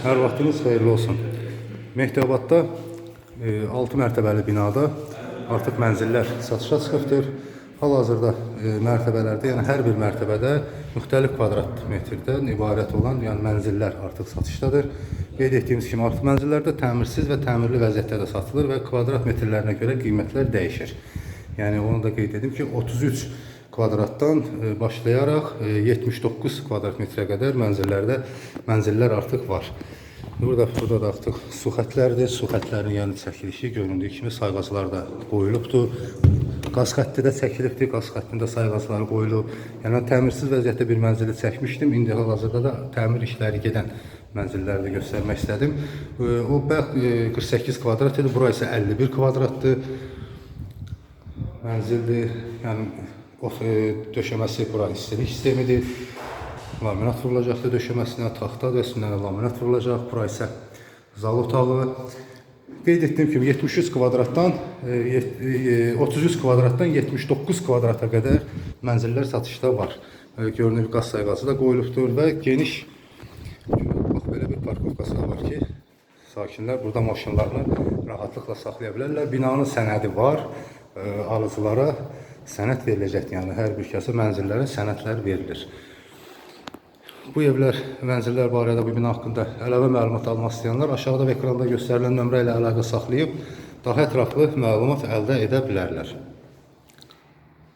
Hər vaxtınız xeyirli olsun. Mehdabadda 6 mərtəbəli binada artıq mənzillər satışa çıxıbdır. Hal-hazırda mərtəbələrdə, yəni hər bir mərtəbədə müxtəlif kvadrat metrdən ibarət olan mənzillər artıq satışdadır. Qeyd etdiyimiz kimi artıq mənzillərdə təmirsiz və təmirli vəziyyətdə də satılır və kvadrat metrlərinə görə qiymətlər dəyişir. Yəni onu da qeyd edim ki, 33 kvadratdan başlayaraq 79 kvadrat metrə qədər mənzillər artıq var. Burada da artıq su xətləridir. Su xətlərinin çəkilişi göründüyü kimi sayğaclar da qoyulubdur. Qaz xətti də çəkilibdir. Qaz xəttində sayğacları qoyulub. Yəni mən təmirsiz vəziyyətdə bir mənzili çəkmişdim. İndi hal-hazırda da təmir işləri gedən mənzilləri də göstərmək istədim. O 48 kvadrat idi. Bura isə 51 kvadratdır. Mənzildir. Yəni döşəməsi bura istilik sistemidir. Laminat vurulacaqdır döşəməsinə, taxtadır, üstündən laminat vurulacaq. Bura isə zal otağı. Qeyd etdiyim kimi 33 kvadratdan 79 kvadrata qədər mənzillər satışda var. Görünür qaz sayğacı da qoyulubdur və geniş bax belə bir parkovkası var ki, sakinlər burada maşınlarını rahatlıqla saxlaya bilərlər. Binanın sənədi var, alıcılara sənəd veriləcəkdir. Yəni hər bir kəsə mənzillərə sənədlər verilir. Bu evlər, mənzillər barədə bu bina haqqında əlavə məlumat almaq istəyənlər aşağıda və ekranda göstərilən nömrə ilə əlaqə saxlayıb daha ətraflı məlumat əldə edə bilərlər.